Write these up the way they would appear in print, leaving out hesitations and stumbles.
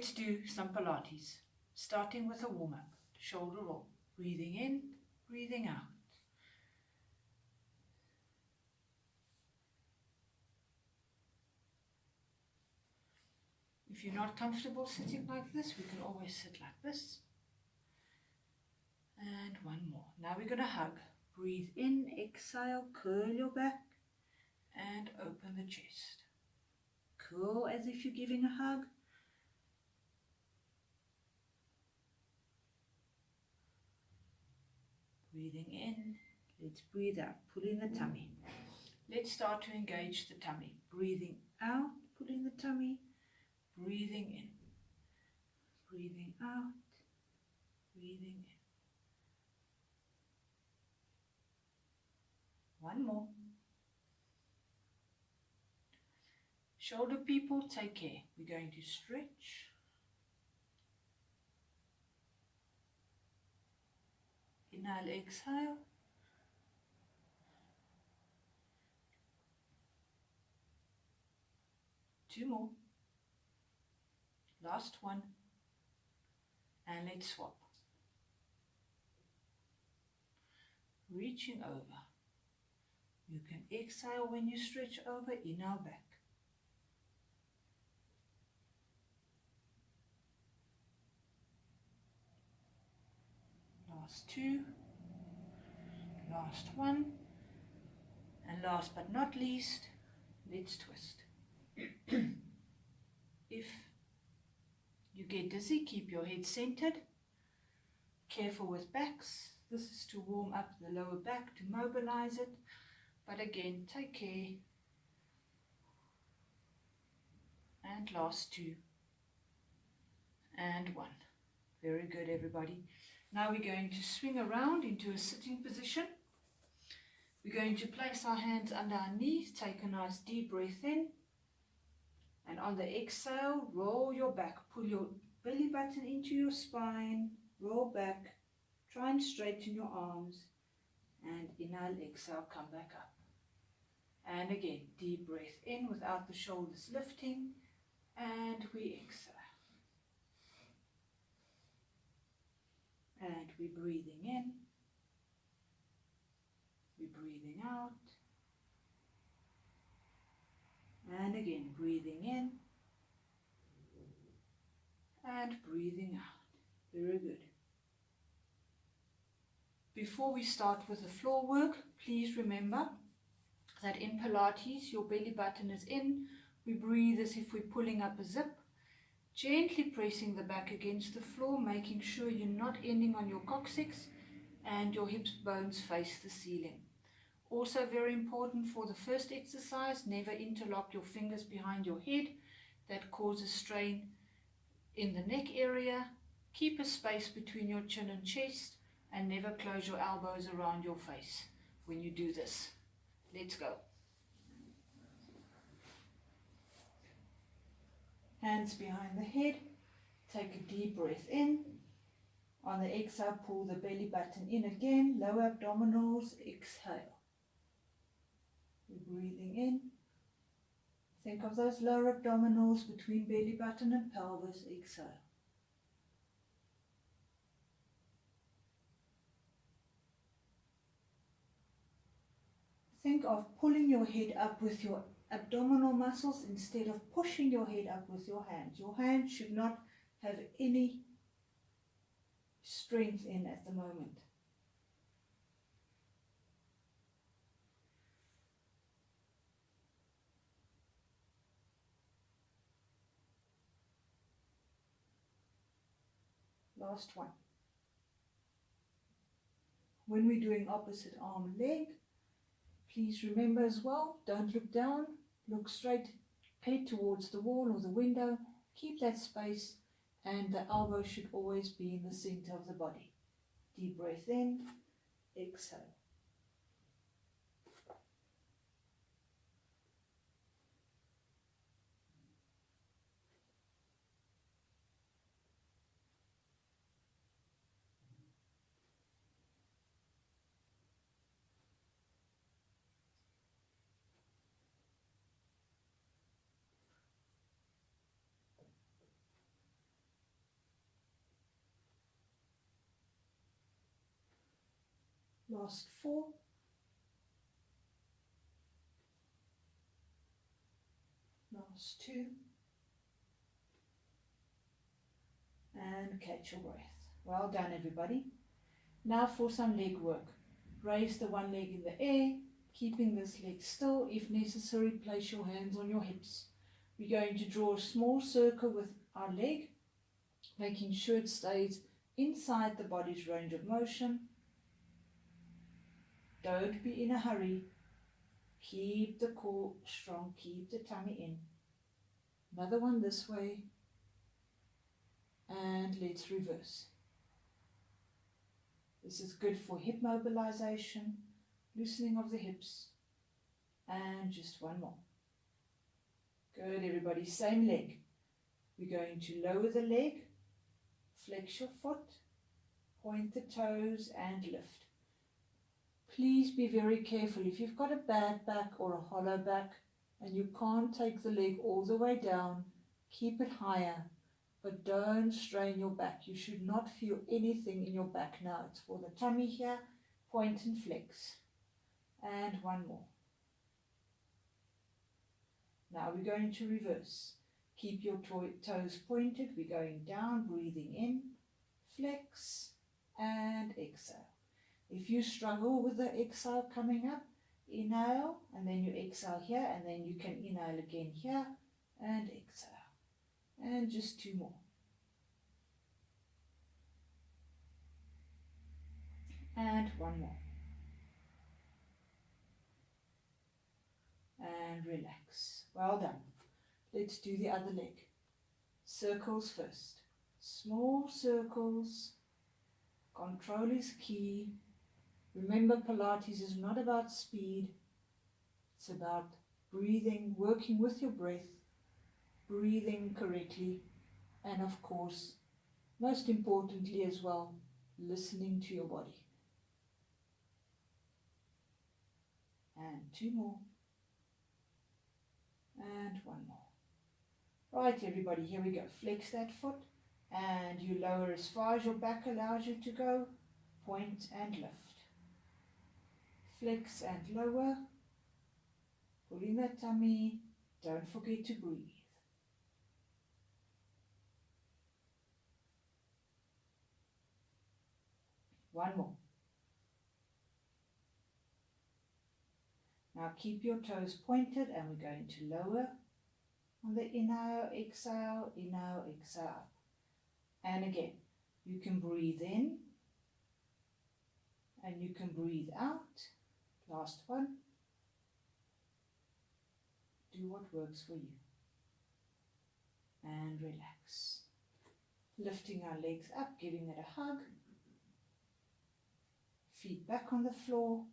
let's do some Pilates, starting with a warm-up. Shoulder roll, breathing in, breathing out. If you're not comfortable sitting like this, we can always sit like this. And one more. Now we're going to hug. Breathe in, exhale, curl your back and open the chest. Curl as if you're giving a hug. Breathing in, let's breathe out, pulling the tummy. Let's start to engage the tummy. Breathing out, pulling the tummy. Breathing in, breathing out, breathing in. One more. Shoulder people, take care. We're going to stretch. Inhale, exhale. Two more. Last one. And let's swap. Reaching over. You can exhale when you stretch over, inhale back. Last two. Last one. And last but not least, let's twist. If you get dizzy, keep your head centered. Careful with backs. This is to warm up the lower back, to mobilize it. But again, take care. And last two. And one. Very good, everybody. Now we're going to swing around into a sitting position. We're going to place our hands under our knees. Take a nice deep breath in. And on the exhale, roll your back. Pull your belly button into your spine. Roll back. Try and straighten your arms. And inhale, exhale, come back up. And again, deep breath in without the shoulders lifting. And we exhale. And we're breathing in. We're breathing out. And again, breathing in. And breathing out. Very good. Before we start with the floor work, please remember that in Pilates, your belly button is in. We breathe as if we're pulling up a zip. Gently pressing the back against the floor, making sure you're not ending on your coccyx and your hips bones face the ceiling. Also very important for the first exercise, never interlock your fingers behind your head. That causes strain in the neck area. Keep a space between your chin and chest and never close your elbows around your face when you do this. Let's go. Hands behind the head. Take a deep breath in. On the exhale, pull the belly button in again. Lower abdominals. Exhale. We're breathing in. Think of those lower abdominals between belly button and pelvis. Exhale. Think of pulling your head up with your abdominal muscles instead of pushing your head up with your hands. Your hands should not have any strength in at the moment. Last one. When we're doing opposite arm leg, please remember as well, don't look down, look straight, head towards the wall or the window. Keep that space, and the elbow should always be in the center of the body. Deep breath in, exhale. Last 4. Last 2. And catch your breath. Well done, everybody. Now for some leg work. Raise the one leg in the air, keeping this leg still. If necessary, place your hands on your hips. We're going to draw a small circle with our leg, making sure it stays inside the body's range of motion. Don't be in a hurry. Keep the core strong, keep the tummy in. Another one this way. And let's reverse. This is good for hip mobilization, loosening of the hips. And just one more. Good, everybody. Same leg. We're going to lower the leg, flex your foot, point the toes and lift. Please be very careful. If you've got a bad back or a hollow back and you can't take the leg all the way down, keep it higher, but don't strain your back. You should not feel anything in your back now. It's for the tummy here. Point and flex. And one more. Now we're going to reverse. Keep your toes pointed. We're going down, breathing in, flex, and exhale. If you struggle with the exhale coming up, inhale, and then you exhale here, and then you can inhale again here, and exhale. And just 2 more. And 1 more. And relax. Well done. Let's do the other leg. Circles first. Small circles. Control is key. Remember, Pilates is not about speed. It's about breathing, working with your breath, breathing correctly, and of course, most importantly as well, listening to your body. And 2 more. And 1 more. Right, everybody, here we go. Flex that foot and you lower as far as your back allows you to go. Point and lift. Flex and lower. Pulling that tummy. Don't forget to breathe. One more. Now keep your toes pointed and we're going to lower on the inhale, exhale, up. And again, you can breathe in and you can breathe out. Last one. Do what works for you. And relax. Lifting our legs up, giving it a hug. Feet back on the floor.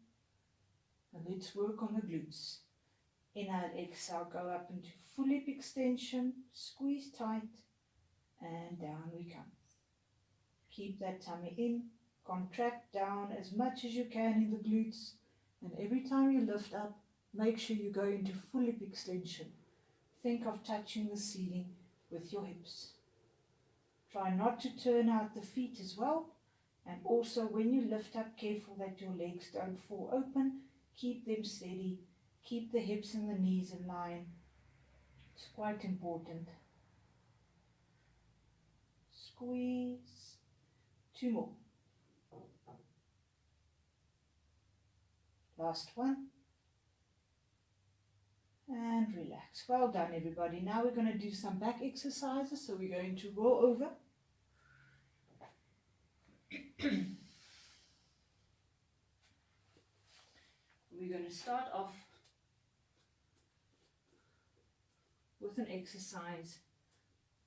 And let's work on the glutes. Inhale, exhale, go up into full hip extension. Squeeze tight. And down we come. Keep that tummy in. Contract down as much as you can in the glutes. And every time you lift up, make sure you go into full hip extension. Think of touching the ceiling with your hips. Try not to turn out the feet as well. And also when you lift up, careful that your legs don't fall open. Keep them steady. Keep the hips and the knees in line. It's quite important. Squeeze. 2 more. Last one. And relax. Well done, everybody. Now we're going to do some back exercises. So we're going to roll over. We're going to start off with an exercise,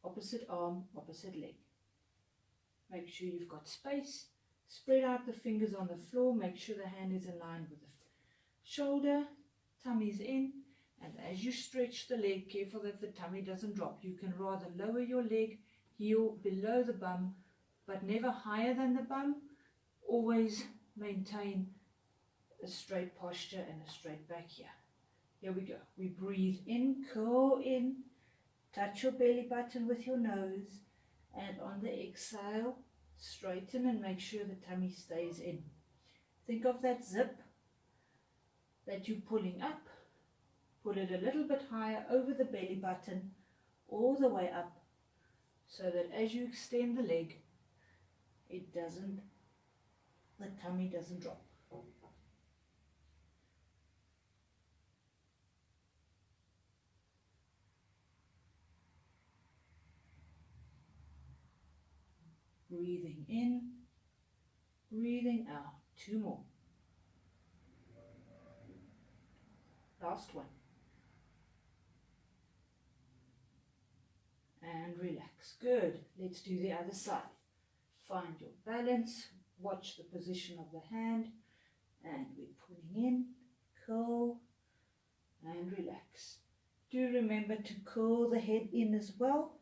opposite arm, opposite leg. Make sure you've got space. Spread out the fingers on the floor. Make sure the hand is in line with the shoulder. Tummy's in. And as you stretch the leg, careful that the tummy doesn't drop. You can rather lower your leg, heel below the bum, but never higher than the bum. Always maintain a straight posture and a straight back here. Here we go. We breathe in, curl in, touch your belly button with your nose, and on the exhale, straighten and make sure the tummy stays in. Think of that zip that you're pulling up. Put it a little bit higher over the belly button, all the way up, so that as you extend the leg, the tummy doesn't drop. Breathing in, breathing out. 2 more. Last one. And relax. Good. Let's do the other side. Find your balance. Watch the position of the hand. And we're pulling in, curl, and relax. Do remember to curl the head in as well.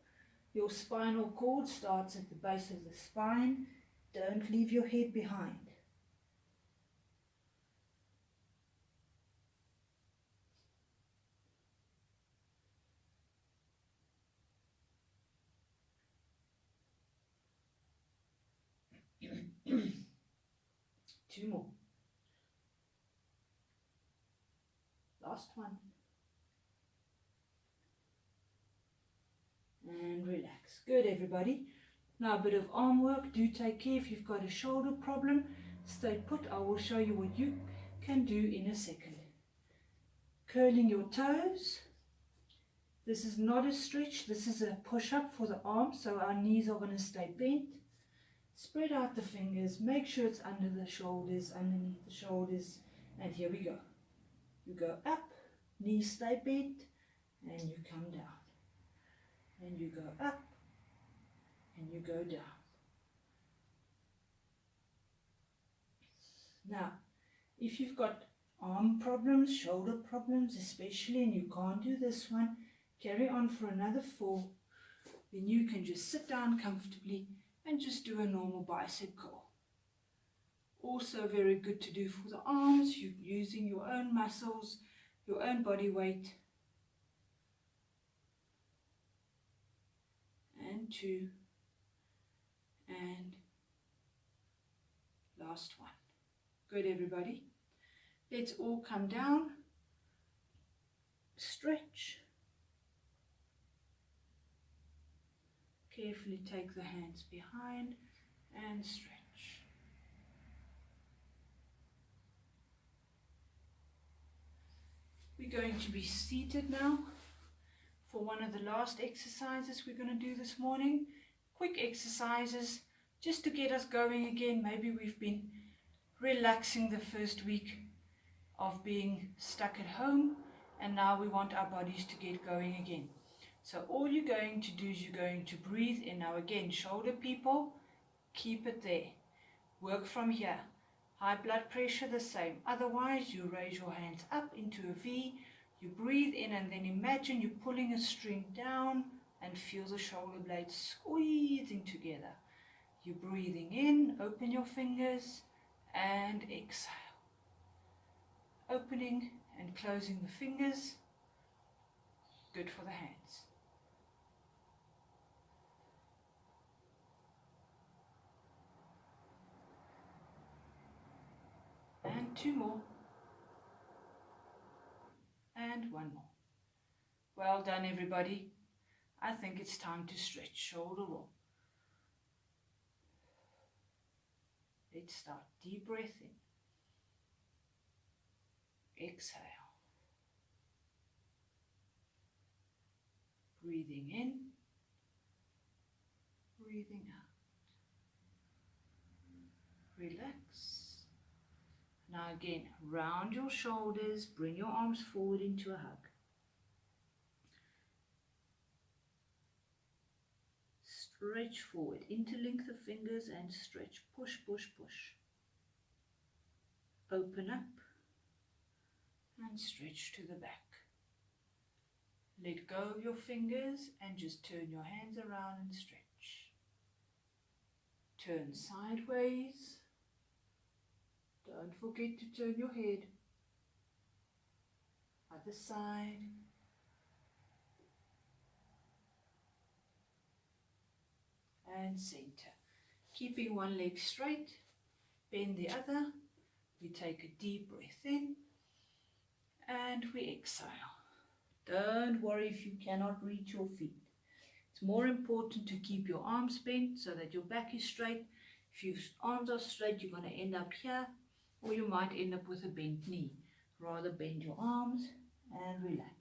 Your spinal cord starts at the base of the spine. Don't leave your head behind. Two more. Last one. And relax. Good, everybody. Now a bit of arm work. Do take care if you've got a shoulder problem. Stay put. I will show you what you can do in a second. Curling your toes. This is not a stretch. This is a push-up for the arms, so our knees are going to stay bent. Spread out the fingers. Make sure it's under the shoulders, underneath the shoulders. And here we go. You go up, knees stay bent, and you come down. And you go up, and you go down. Now, if you've got arm problems, shoulder problems especially, and you can't do this one, carry on for another 4. Then you can just sit down comfortably and just do a normal bicep curl. Also very good to do for the arms. You're using your own muscles, your own body weight. And 2. And last one. Good, everybody. Let's all come down. Stretch. Carefully take the hands behind and stretch. We're going to be seated now for one of the last exercises we're going to do this morning. Quick exercises just to get us going again. Maybe we've been relaxing the first week of being stuck at home, and now we want our bodies to get going again. So all you're going to do is you're going to breathe in. Now again, shoulder people, keep it there. Work from here. High blood pressure, the same. Otherwise, you raise your hands up into a V. You breathe in and then imagine you're pulling a string down and feel the shoulder blades squeezing together. You're breathing in, open your fingers and exhale. Opening and closing the fingers. Good for the hands. And 2 more. And 1 more. Well done, everybody. I think it's time to stretch. Shoulder roll. Let's start. Deep breath in. Exhale. Breathing in. Breathing out. Relax. Now again, round your shoulders, bring your arms forward into a hug. Stretch forward, interlink the fingers and stretch. Push, push, push. Open up and stretch to the back. Let go of your fingers and just turn your hands around and stretch. Turn sideways. Don't forget to turn your head. Other side. And center. Keeping one leg straight, bend the other, We take a deep breath in and we exhale. Don't worry if you cannot reach your feet. It's more important to keep your arms bent so that your back is straight. If your arms are straight, you're going to end up here, or you might end up with a bent knee. Rather bend your arms and relax.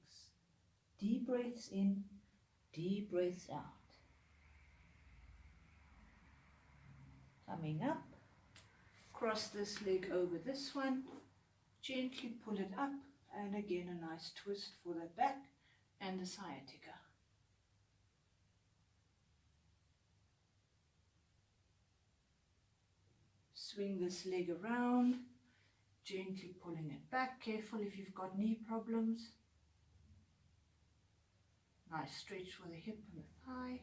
Deep breaths in, deep breaths out. Coming up, cross this leg over this one, gently pull it up, and again a nice twist for the back and the sciatica. Swing this leg around, gently pulling it back. Careful if you've got knee problems. Nice stretch for the hip and the thigh.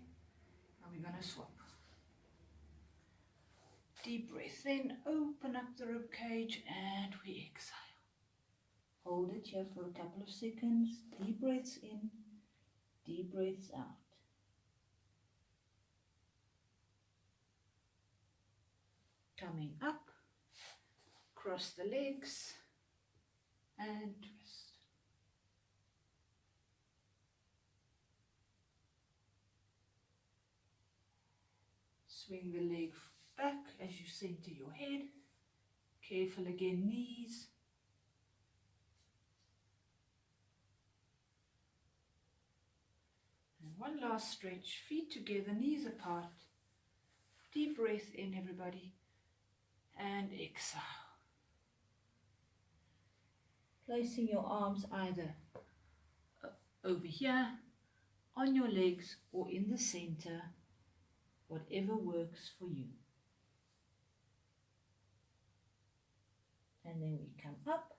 And we're going to swap. Deep breath in, open up the rib cage, and we exhale. Hold it here for a couple of seconds. Deep breaths in, deep breaths out. Coming up, cross the legs and twist. Swing the leg back as you center your head. Careful again, knees. And one last stretch, feet together, knees apart. Deep breath in, everybody. And exhale. Placing your arms either over here, on your legs, or in the center, whatever works for you. And then we come up,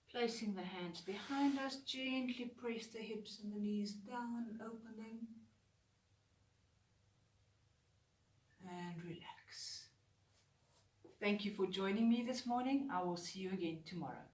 placing the hands behind us, gently press the hips and the knees down and open them. And relax. Thank you for joining me this morning. I will see you again tomorrow.